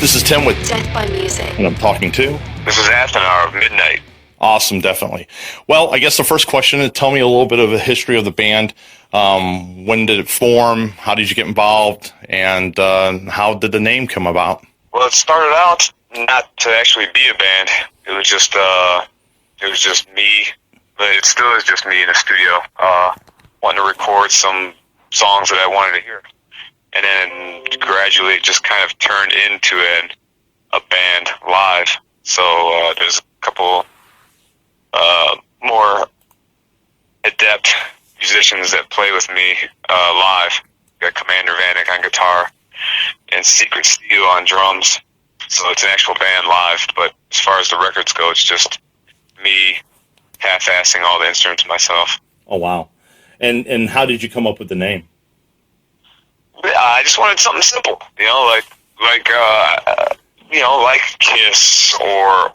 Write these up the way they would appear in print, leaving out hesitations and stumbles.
This is Tim with Death by Music. And I'm talking to. This is Athanar of Midnight. Awesome, definitely. Well, I guess the first question is tell me a little bit of the history of the band. When did it form? How did you get involved? And how did the name come about? Well, it started out not to actually be a band. It was just me. But it still is just me in the studio, wanting to record some songs that I wanted to hear. And then gradually it just kind of turned into a band live. So there's a couple more adept musicians that play with me live. Got Commander Vanek on guitar and Secret Steel on drums. So it's an actual band live, but as far as the records go, it's just me half-assing all the instruments myself. Oh, wow. And how did you come up with the name? I just wanted something simple, like Kiss or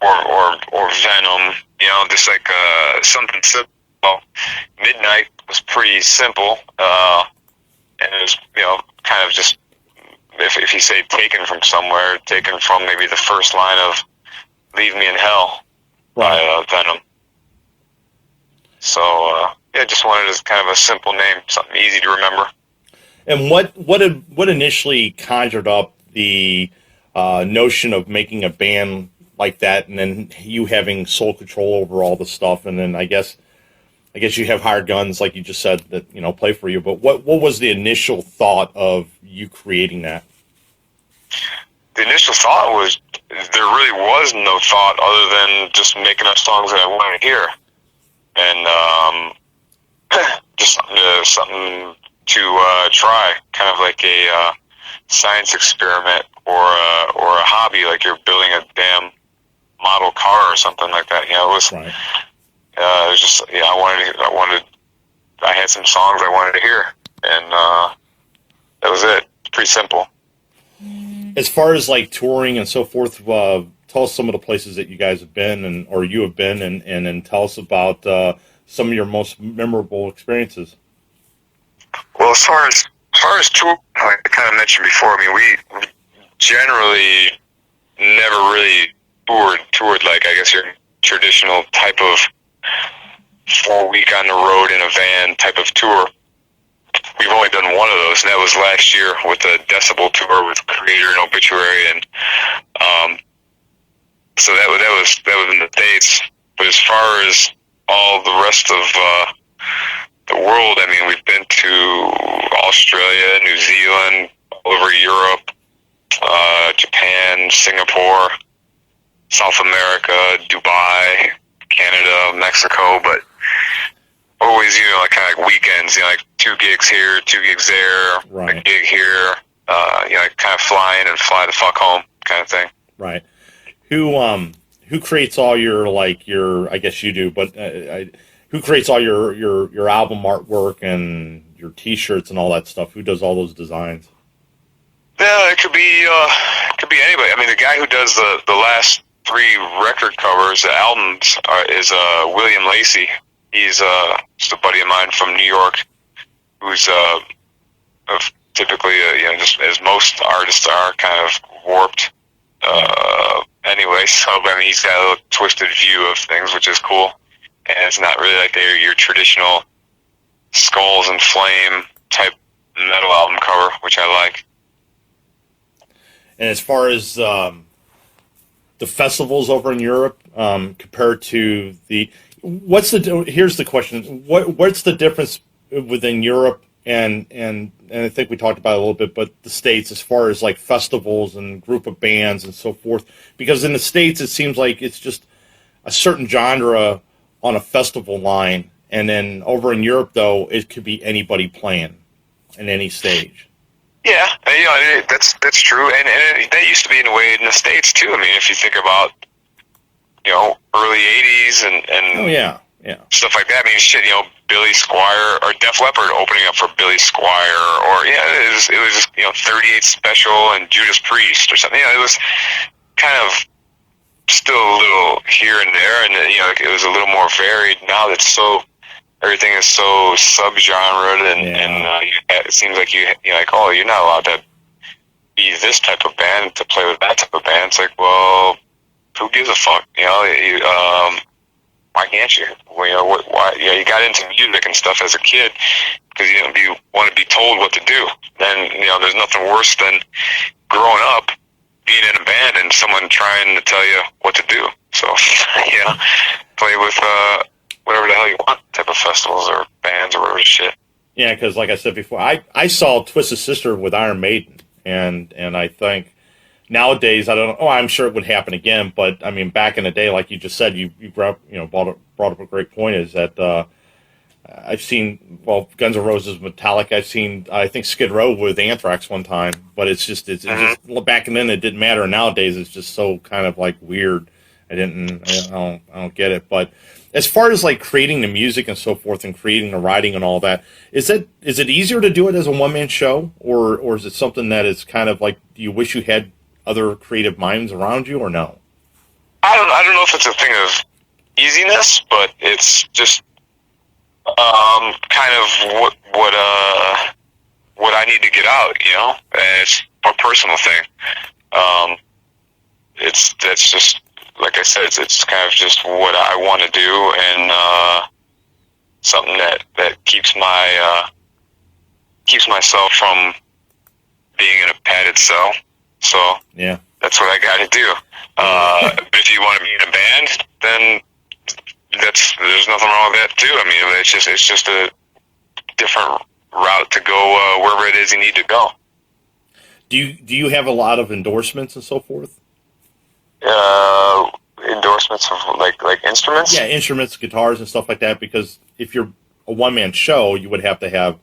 Venom, just like something simple. Midnight was pretty simple, and it was kind of just if you say taken from somewhere, taken from maybe the first line of "Leave Me in Hell" by Venom. So just wanted as kind of a simple name, something easy to remember. And what initially conjured up the notion of making a band like that, and then you having sole control over all the stuff, and then I guess you have hired guns, like you just said, that play for you. But what was the initial thought of you creating that? The initial thought was there really was no thought other than just making up songs that I wanted to hear, and just something to try, kind of like a science experiment or a hobby, like you're building a damn model car or something like that. It was. Right. It was just I had some songs I wanted to hear, and that was it. Pretty simple. As far as like touring and so forth, tell us some of the places that you guys have been or you have been, and then tell us about some of your most memorable experiences. Well, as far as tour, like I kind of mentioned before, we generally never really toured like I guess your traditional type of 4-week on the road in a van type of tour. We've only done one of those, and that was last year with the Decibel tour with Creator and Obituary, and so that was in the States. But as far as all the rest of the world, we've been to Australia, New Zealand, all over Europe, Japan, Singapore, South America, Dubai, Canada, Mexico, but always, kind of like weekends, like 2 gigs here, 2 gigs there, right. A gig here, kind of flying and fly the fuck home kind of thing. Right. Who creates all your I guess you do, but who creates all your album artwork and your T-shirts and all that stuff? Who does all those designs? Yeah, it could be anybody. The guy who does the last 3 record covers, the albums, is William Lacey. He's just a buddy of mine from New York, who's typically, just as most artists are, kind of warped. Anyway, so he's got a little twisted view of things, which is cool. And it's not really like your traditional Skulls and Flame type metal album cover, which I like. And as far as the festivals over in Europe, compared to here's the question: what's the difference within Europe and I think we talked about it a little bit, but the States, as far as like festivals and group of bands and so forth? Because in the States, it seems like it's just a certain genre on a festival line, and then over in Europe, though, it could be anybody playing in any stage. Yeah, that's true, and that used to be in a way in the States too. If you think about early '80s and oh yeah, stuff like that. Billy Squier or Def Leppard opening up for Billy Squier, or it was just 38 Special and Judas Priest or something. It was kind of still a little here and there, and it was a little more varied. Now that's so everything is so subgenre, and it seems like you're not allowed to be this type of band, to play with that type of band. It's like, well, who gives a fuck? You know, why can't you? Well, you know, why? Yeah, you got into music and stuff as a kid because you want to be told what to do. Then, you know, there's nothing worse than growing up, being in a band and someone trying to tell you what to do. So, you know, play with whatever the hell you want, type of festivals or bands or whatever shit. Yeah, because like I said before, I saw Twisted Sister with Iron Maiden, and I think nowadays I don't know. Oh, I'm sure it would happen again, but I mean, back in the day, like you just said, you brought up a great point. Is that I've seen Guns N' Roses, Metallica. I've seen I think Skid Row with Anthrax one time, but it's just back then it didn't matter. Nowadays it's just so kind of like weird. I don't get it, but. As far as like creating the music and so forth and creating the writing and all that, is it easier to do it as a one-man show, or is it something that is kind of like, do you wish you had other creative minds around you, or no? I don't know if it's a thing of easiness, but it's just kind of what I need to get out, you know? And it's a personal thing. That's just, like I said, it's kind of just what I want to do, and something that keeps myself from being in a padded cell. So yeah, that's what I got to do. If you want to be in a band, then there's nothing wrong with that too. I mean, it's just a different route to go wherever it is you need to go. Do you have a lot of endorsements and so forth? Endorsements of like instruments? Yeah, instruments, guitars, and stuff like that. Because if you're a one-man show, you would have to have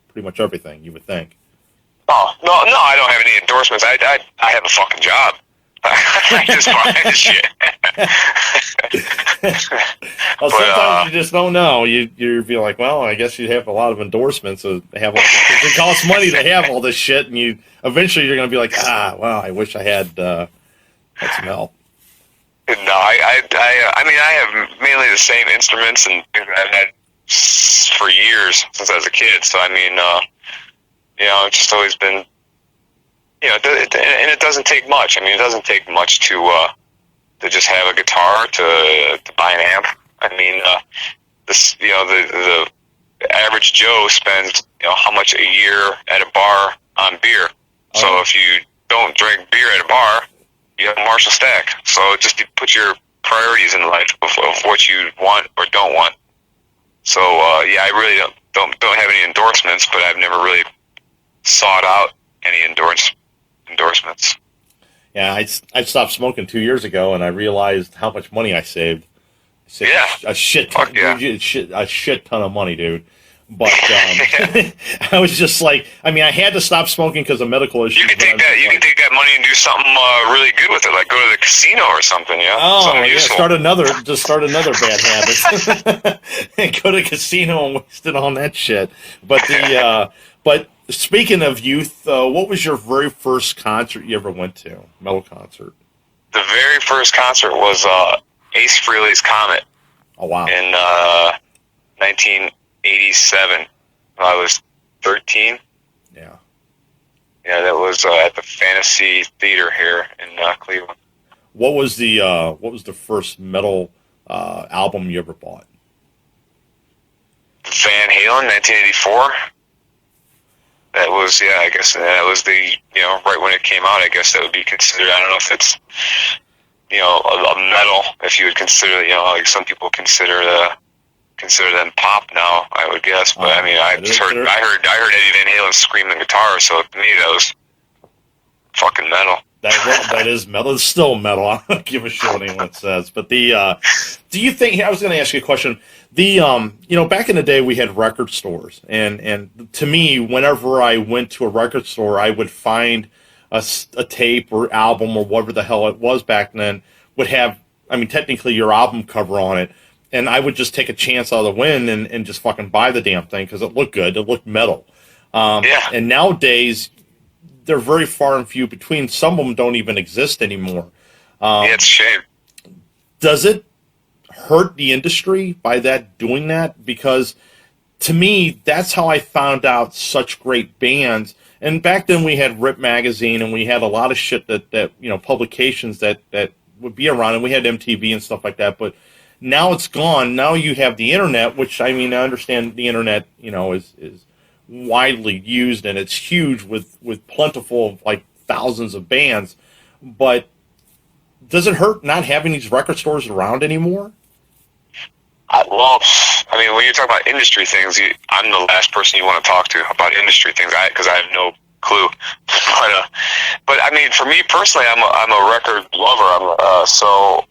pretty much everything. You would think. Oh no, I don't have any endorsements. I have a fucking job. I just buy shit. Well, sometimes you just don't know. You feel like, well, I guess you have a lot of endorsements. So they have it costs money to have all this shit, and you eventually you're going to be like, well, I wish I had some help. No, I mean, I have mainly the same instruments and things that I've had for years since I was a kid. So I mean, you know, it's just always been, you know, and it doesn't take much. I mean, it doesn't take much to just have a guitar, to buy an amp. I mean, this, you know, the average Joe spends, you know, how much a year at a bar on beer. So if you don't drink beer at a bar, you have a Marshall stack. So just to put your priorities in life of what you want or don't want. So yeah, I really don't have any endorsements, but I've never really sought out any endorsements. Yeah, I stopped smoking 2 years ago, and I realized how much money I saved. A shit ton, a shit ton of money, dude. But I was just like, I mean, I had to stop smoking because of medical issues. You can take that. You can take that money and do something really good with it, like go to the casino or something. Yeah. Oh, yeah. Start another bad habit, and go to the casino and waste it on that shit. But but speaking of youth, what was your very first concert you ever went to? Metal concert. The very first concert was Ace Frehley's Comet. Oh wow. In 1987. I was 13. Yeah. Yeah, that was at the Fantasy Theater here in Cleveland. What was the first metal album you ever bought? Van Halen, 1984. That was, yeah, I guess that was the, you know, right when it came out. I guess that would be considered. I don't know if it's, you know, a metal. If you would consider, you know, like some people consider them pop now, I would guess. But I mean, I heard Eddie Van Halen scream the guitar, so to me that was fucking metal. That is metal. It's still metal. I don't give a shit what anyone says. But do you think? I was going to ask you a question. You know, back in the day, we had record stores, and to me, whenever I went to a record store, I would find a tape or album or whatever the hell it was back then would have, I mean, technically your album cover on it. And I would just take a chance out of the wind and just fucking buy the damn thing because it looked good. It looked metal. Yeah. And nowadays, they're very far and few between. Some of them don't even exist anymore. Yeah, it's a shame. Does it hurt the industry by doing that? Because to me, that's how I found out such great bands. And back then we had Rip Magazine, and we had a lot of shit that publications that would be around, and we had MTV and stuff like that. But now it's gone. Now you have the internet, which, I mean, I understand the internet, is widely used, and it's huge with plentiful of like thousands of bands. But does it hurt not having these record stores around anymore? Well, I mean, when you're talking about industry things, I'm the last person you want to talk to about industry things, because I have no clue. But I mean, for me personally, I'm a record lover. So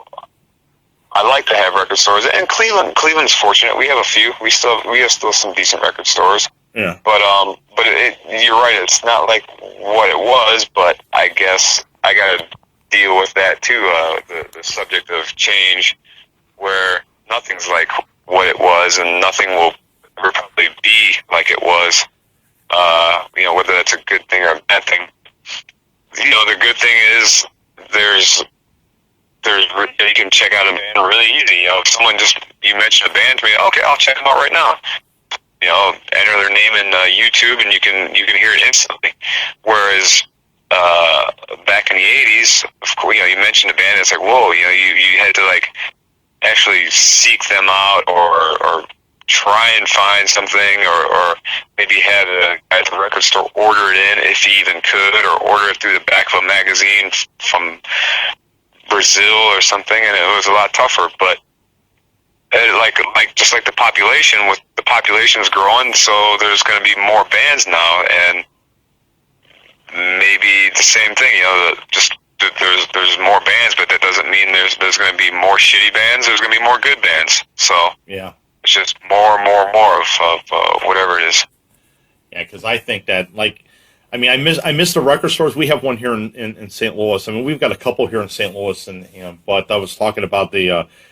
I like to have record stores. And Cleveland's fortunate. We have a few. We have still some decent record stores. Yeah. But you're right. It's not like what it was. But I guess I got to deal with that too. The subject of change, where nothing's like what it was, and nothing will ever probably be like it was. Whether that's a good thing or a bad thing. The good thing is there's you can check out a band really easy. If you mention a band to me, okay, I'll check them out right now. Enter their name in YouTube, and you can hear it instantly. Whereas back in the '80s, of course, you mentioned a band, it's like, whoa, you had to like actually seek them out, or try and find something, or maybe have a guy at the record store order it in if he even could, or order it through the back of a magazine from Brazil or something, and it was a lot tougher. But just like the population's growing, so there's going to be more bands now, and maybe the same thing. There's more bands, but that doesn't mean there's going to be more shitty bands. There's going to be more good bands. So yeah, it's just more and more and more of whatever it is. Yeah, because I think that, I miss the record stores. We have one here in St. Louis. I mean, we've got a couple here in St. Louis, but I was talking about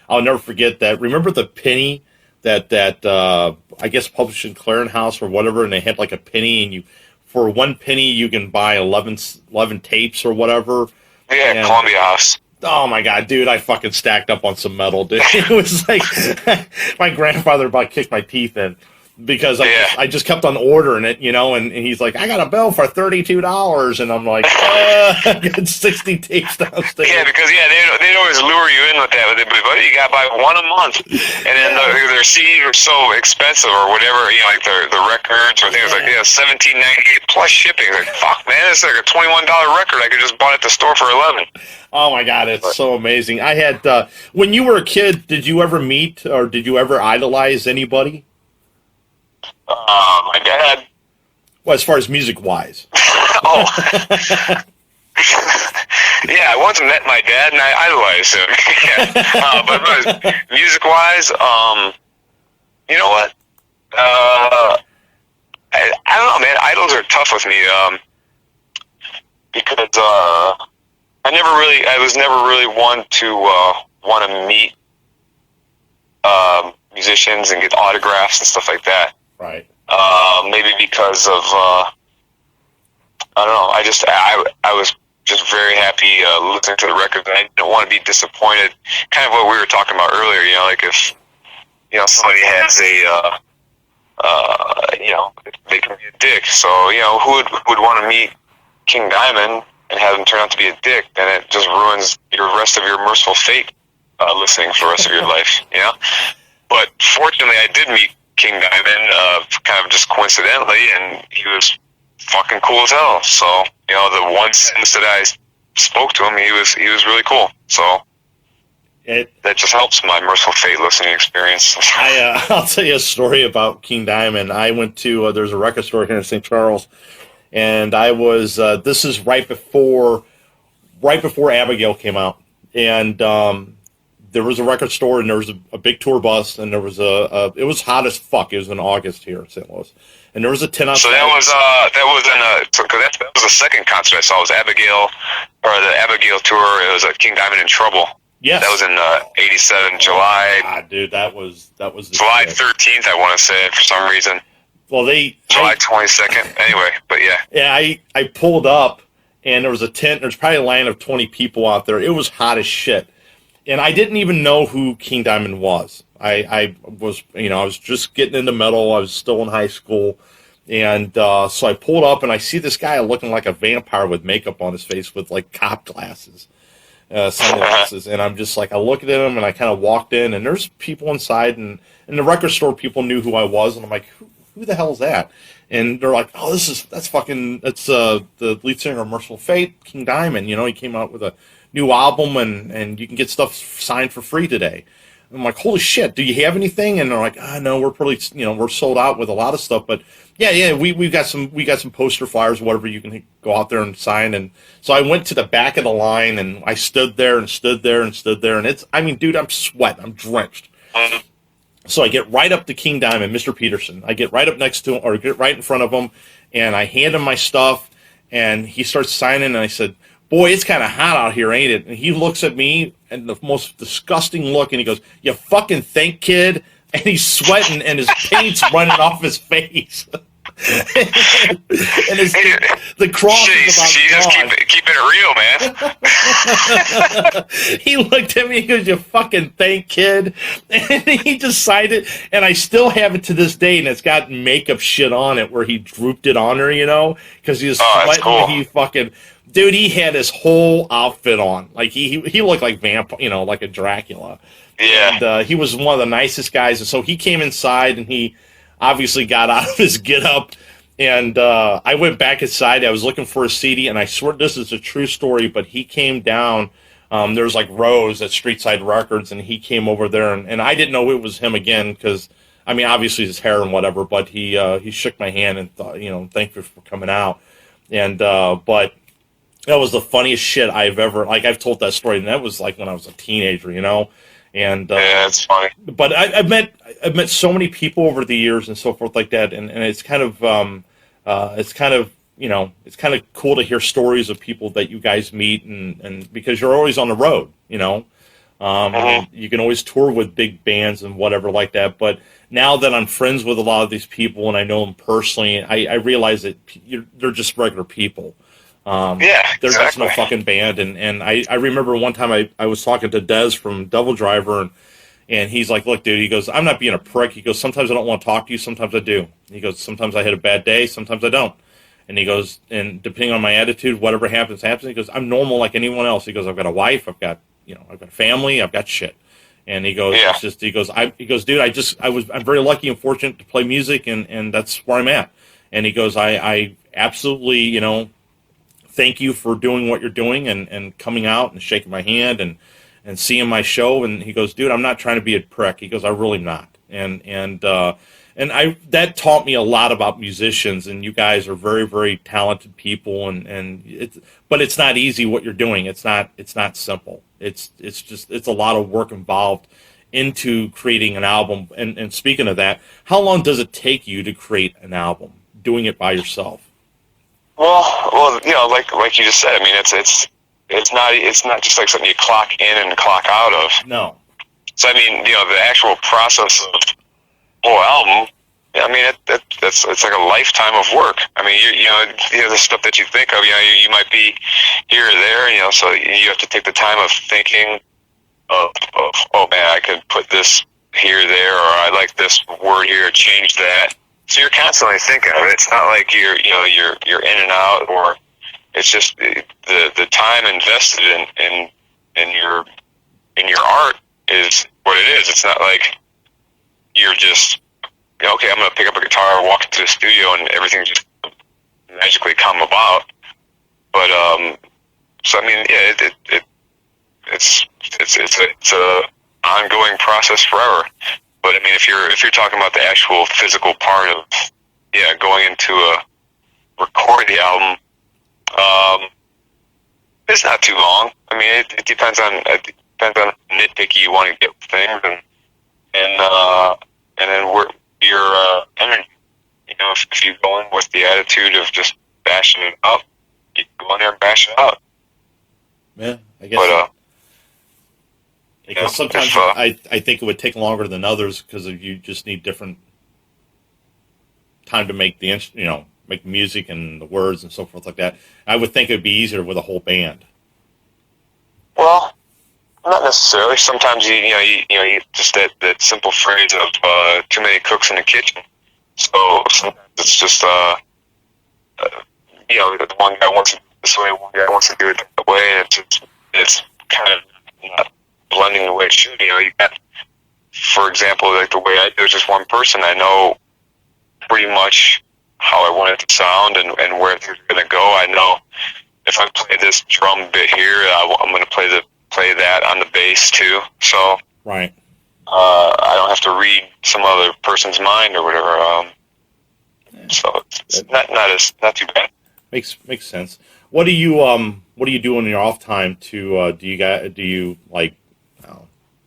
I'll never forget that. Remember the penny that I guess published in Clearinghouse or whatever, and they had like a penny, and for 1 penny you can buy 11 tapes or whatever. Yeah, and Columbia House. Oh my God, dude! I fucking stacked up on some metal, dude. It was like my grandfather about kicked my teeth in because I just kept on ordering it, and he's like, I got a bill for $32, and I'm like, I got 60 tapes downstairs. Yeah, because they'd always lure you in with that, but you got to buy one a month, and then their CDs are so expensive or whatever, like the records or things like $17.98 plus shipping. Like, fuck, man, it's like a $21 record. I could just buy it at the store for $11. Oh my God, it's so amazing. I had when you were a kid, did you ever meet or did you ever idolize anybody? My dad. Well, as far as music-wise. Oh. Yeah, I once met my dad, and I idolized him. But music-wise, you know what? I don't know, man. Idols are tough with me because I was never really one to want to meet musicians and get autographs and stuff like that. Right. Maybe because of I don't know. I was just very happy listening to the record. I didn't want to be disappointed. Kind of what we were talking about earlier. Like if somebody has they can be a dick. So who would want to meet King Diamond and have him turn out to be a dick? Then it just ruins the rest of your Merciful Fate listening for the rest of your life. But fortunately, I did meet King Diamond, kind of just coincidentally, and he was fucking cool as hell. So, the one sentence that I spoke to him, he was really cool. So that just helps my Merciful Fate listening experience. I'll tell you a story about King Diamond. I went to there's a record store here in St. Charles, and I was this is right before Abigail came out, and there was a record store, and there was a big tour bus, and there was it was hot as fuck. It was in August here in St. Louis, and there was a tent outside. So that was the second concert I saw. It was Abigail, or the Abigail tour. It was King Diamond in Trouble. Yes, that was in '87, July. God, dude, that was July 13th. I want to say for some reason. Well, July 22nd. Anyway, but yeah. Yeah, I pulled up, and there was a tent. There's probably a line of 20 people out there. It was hot as shit. And I didn't even know who King Diamond was. I was, I was just getting into metal. I was still in high school. And so I pulled up and I see this guy looking like a vampire with makeup on his face with like cop glasses, sunglasses. And I'm just like, I looked at him and I kind of walked in and there's people inside and in the record store, people knew who I was. And I'm like, who the hell is that? And they're like, oh, that's the lead singer of Merciful Fate, King Diamond. You know, he came out with a new album and you can get stuff signed for free today. I'm like, holy shit, do you have anything? And they're like, no, we're sold out with a lot of stuff, but yeah, we got some poster flyers, whatever you can go out there and sign. And so I went to the back of the line and I stood there and stood there and stood there. And dude, I'm sweating, I'm drenched. So I get right up to King Diamond, Mr. Peterson. I get right up next to him, or get right in front of him, and I hand him my stuff, and he starts signing, and I said, boy, it's kind of hot out here, ain't it? And he looks at me, and the most disgusting look, and he goes, you fucking think, kid? And he's sweating, and his paint's running off his face. And the cross is about just keeping it real, man. He looked at me, he goes, you fucking think, kid? And he just signed it, and I still have it to this day, and it's got makeup shit on it where he drooped it on her, you know, because he was sweating. Cool. He fucking... Dude, he had his whole outfit on. Like, he looked like vampire, you know, like a Dracula. Yeah. And he was one of the nicest guys. And so he came inside, and he obviously got out of his get-up. And I went back inside. I was looking for a CD, and I swear this is a true story, but he came down. There was, like, Rose at Streetside Records, and he came over there. And I didn't know it was him again because, I mean, obviously his hair and whatever, but he shook my hand and thought, you know, thank you for coming out. And but... that was the funniest shit I've ever, like, I've told that story, and that was like when I was a teenager, you know. And yeah, it's funny. But I've met so many people over the years and so forth like that, and it's kind of you know, it's kind of cool to hear stories of people that you guys meet, and because you're always on the road, you know. You can always tour with big bands and whatever like that, but now that I'm friends with a lot of these people and I know them personally, I realize that they're just regular people. Yeah, they're exactly. just no fucking band. And I remember one time I was talking to Dez from Devil Driver, and he's like, look, dude, he goes, I'm not being a prick. He goes, sometimes I don't want to talk to you, sometimes I do. He goes, sometimes I hit a bad day, sometimes I don't. And he goes, and depending on my attitude, whatever happens. He goes, I'm normal like anyone else. He goes, I've got a wife, I've got a family, I've got shit. And he goes, yeah. It's just, he goes, dude, I'm very lucky and fortunate to play music, and that's where I'm at. And he goes, I absolutely, you know, thank you for doing what you're doing and coming out and shaking my hand and seeing my show. And he goes, dude, I'm not trying to be a prick. He goes, I'm really not. And that taught me a lot about musicians, and you guys are very, very talented people, but it's not easy what you're doing. It's not simple. It's a lot of work involved into creating an album. And speaking of that, how long does it take you to create an album, doing it by yourself? Well, you know, like you just said, I mean, it's not just like something you clock in and clock out of. No. So I mean, you know, the actual process of a whole album, I mean, it's like a lifetime of work. I mean, you know, the stuff that you think of, you know, you might be here or there, you know, so you have to take the time of thinking of oh man, I could put this here, there, or I like this word here, change that. So you're constantly thinking of it. It's not like you're in and out, or it's just the time invested in your art is what it is. It's not like you're just, you know, okay, I'm going to pick up a guitar, walk into the studio, and everything just magically come about. But so I mean, yeah, it's a ongoing process forever. But I mean, if you're talking about the actual physical part of going into record the album, it's not too long. I mean, it depends on how nitpicky you want to get with things, and then where your energy. You know, if you go in with the attitude of just bashing it up, you go in there and bash it out. Yeah, I guess. But, because sometimes I think it would take longer than others because you just need different time to make make music and the words and so forth like that. I would think it would be easier with a whole band. Well, not necessarily. Sometimes you just that simple phrase of too many cooks in the kitchen. So sometimes it's just the one guy wants to do it this way, one guy wants to do it that way, and it's kind of not blending the way it should. You got, for example, like the way there's just one person I know pretty much how I want it to sound and where it's going to go. I know if I play this drum bit here, I'm going to play that on the bass too. So right. I don't have to read some other person's mind or whatever. So it's not too bad. Makes sense. What do you do in your off time to do you like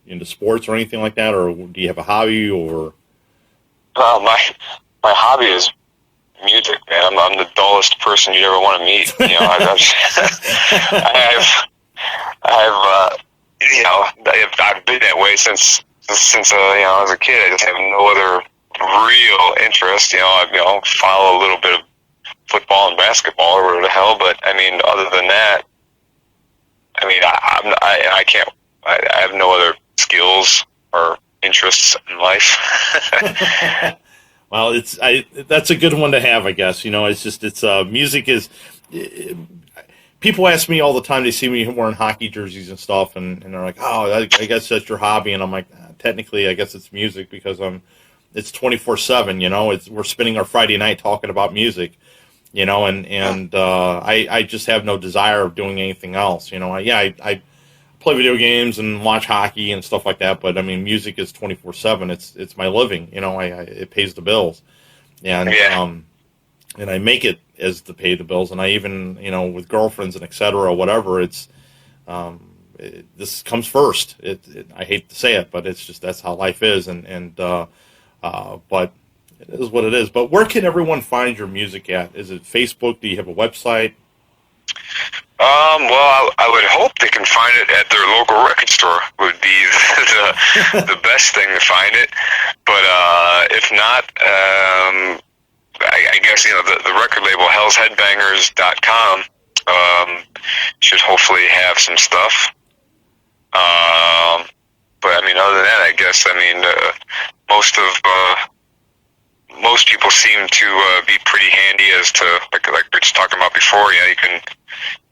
into sports or anything like that, or do you have a hobby or? My hobby is music, man. I'm the dullest person you'd ever want to meet. I've been that way since I was a kid. I just have no other real interest. I follow a little bit of football and basketball or whatever the hell, but I mean, other than that, I mean, I can't. I have no other skills or interests in life. Well, that's a good one to have, I guess. It's music is. People ask me all the time. They see me wearing hockey jerseys and stuff, and they're like, "Oh, I guess that's your hobby." And I'm like, technically, I guess it's music because it's 24/7. We're spending our Friday night talking about music. I just have no desire of doing anything else. I play video games and watch hockey and stuff like that, but I mean, music is 24/7. It's my living. It pays the bills, and and I make it as to pay the bills. And I even with girlfriends and etc. Whatever, this comes first. I hate to say it, but it's just that's how life is, but it is what it is. But where can everyone find your music at? Is it Facebook? Do you have a website? Well, I would hope they can find it at their local record store. Would be the best thing to find it. But if not, I guess the record label hellsheadbangers.com should hopefully have some stuff. But I mean, other than that, I guess most people seem to be pretty handy as to like we were just talking about before. You can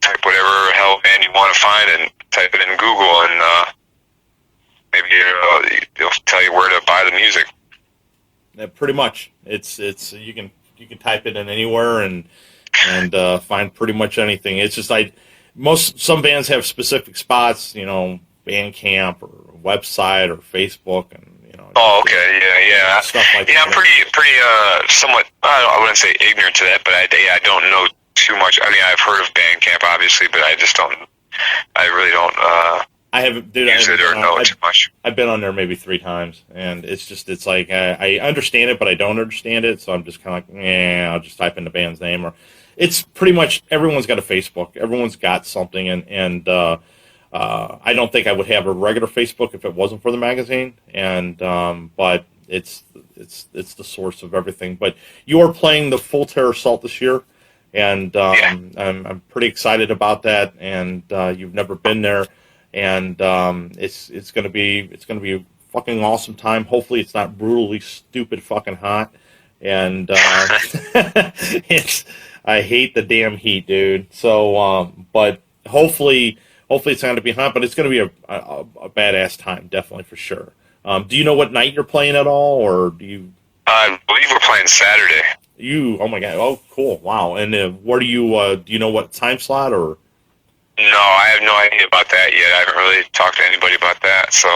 type whatever hell band you want to find and type it in Google, and maybe it'll tell you where to buy the music. Yeah, pretty much. It's you can type it in anywhere and find pretty much anything. It's just some bands have specific spots, Bandcamp or website or Facebook, and Oh, okay, yeah. Stuff like that. I'm pretty somewhat. I wouldn't say ignorant to that, but I don't know too much. I mean, I've heard of Bandcamp, obviously, but I just don't. I really don't. I haven't use it or know it too much. I've been on there maybe 3 times, and it's like I understand it, but I don't understand it. So I'm just kind of like, I'll just type in the band's name, or it's pretty much everyone's got a Facebook. Everyone's got something, and I don't think I would have a regular Facebook if it wasn't for the magazine, but it's the source of everything. But you are playing the Full Terror Assault this year, and I'm pretty excited about that. And you've never been there, and it's gonna be a fucking awesome time. Hopefully, it's not brutally stupid fucking hot, and I hate the damn heat, dude. So, but hopefully it's not going to be hot, but it's going to be a badass time, definitely, for sure. Do you know what night you're playing at all, or do you? I believe we're playing Saturday. Oh my god! Oh, cool! Wow! And where do you know what time slot or? No, I have no idea about that yet. I haven't really talked to anybody about that, so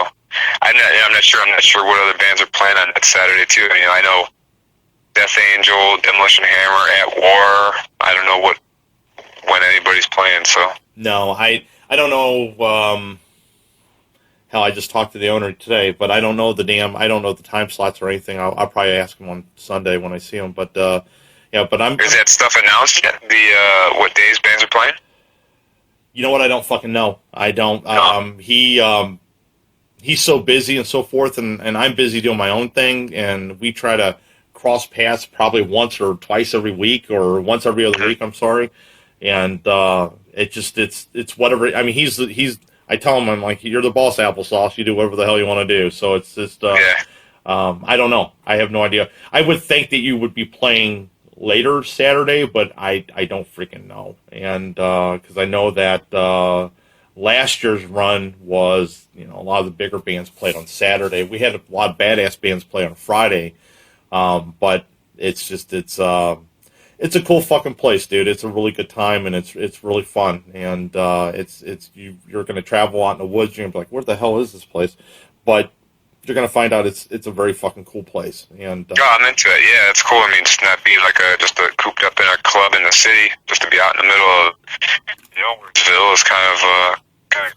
I'm not sure. I'm not sure what other bands are playing on that Saturday too. I mean, I know Death Angel, Demolition Hammer, At War. I don't know when anybody's playing. So no, I don't know. Hell, I just talked to the owner today, but I don't know I don't know the time slots or anything. I'll probably ask him on Sunday when I see him. But but is that stuff announced yet? What days bands are playing? You know what? I don't fucking know. I don't. No. He's so busy and so forth, and I'm busy doing my own thing, and we try to cross paths probably once or twice every week, or once every other week. I'm sorry, and it's whatever. I mean, he's. I tell him, I'm like, you're the boss, applesauce. You do whatever the hell you want to do. So it's just I don't know. I have no idea. I would think that you would be playing later Saturday, but I don't freaking know. And because I know that last year's run was, a lot of the bigger bands played on Saturday. We had a lot of badass bands play on Friday, but it's just it's a cool fucking place, dude. It's a really good time, and it's really fun. And you're gonna travel out in the woods. You're gonna be like, where the hell is this place? But you're gonna find out it's a very fucking cool place. And I'm into it. Yeah, it's cool. I mean, just not being like just a cooped up in a club in the city, just to be out in the middle of Nowheresville is kind of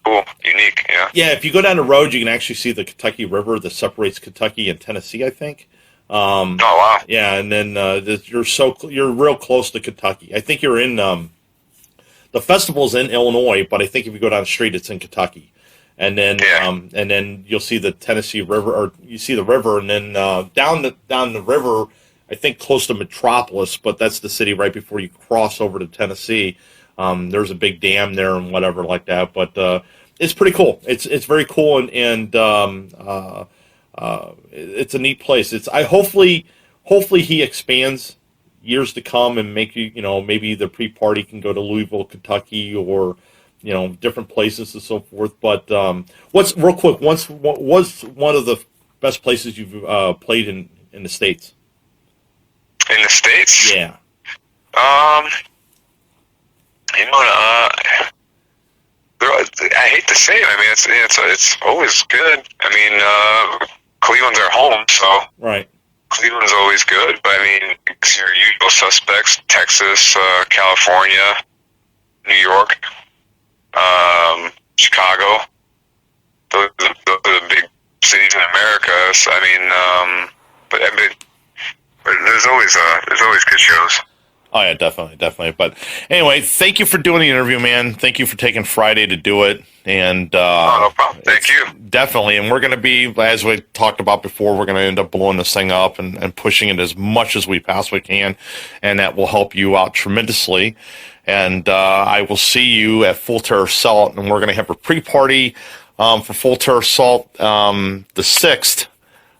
cool, unique. Yeah. Yeah, if you go down the road, you can actually see the Kentucky River that separates Kentucky and Tennessee, I think. Oh wow. Yeah, and then you're real close to Kentucky. I think you're in the festival's in Illinois, but I think if you go down the street, it's in Kentucky. And then you'll see the Tennessee River, or you see the river, and then down the river, I think close to Metropolis, but that's the city right before you cross over to Tennessee. There's a big dam there and whatever like that, but it's pretty cool. It's very cool, and it's a neat place. Hopefully he expands years to come and make maybe the pre-party can go to Louisville, Kentucky, or different places and so forth. But what's real quick? What was one of the best places you've played in the States? In the States? Yeah. I hate to say it. I mean, it's always good. I mean, Cleveland's our home, so right. Cleveland's always good. But I mean, it's your usual suspects: Texas, California, New York. Chicago. Those are the big cities in America. So, I mean, but there's always good shows. Oh yeah, definitely. But anyway, thank you for doing the interview, man. Thank you for taking Friday to do it. And no problem. Thank you. Definitely. And we're going to be, as we talked about before, we're going to end up blowing this thing up and pushing it as much as we possibly can, and that will help you out tremendously. And I will see you at Full Terror Assault, and we're going to have a pre-party for Full Terror Assault the 6th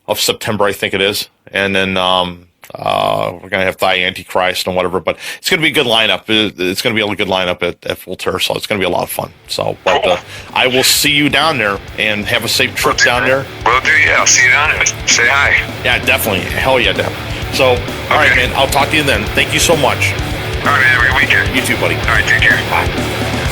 of September, I think it is. And then we're going to have Thy Antichrist and whatever, but it's going to be a good lineup. It's going to be a good lineup at Full Terror Assault. It's going to be a lot of fun. So, but I will see you down there, and have a safe trip down there. Will do, yeah. I'll see you down there. Say hi. Yeah, definitely. Hell yeah, definitely. So, all right, man. I'll talk to you then. Thank you so much. All right, man. Have a good weekend. You too, buddy. All right, take care. Bye.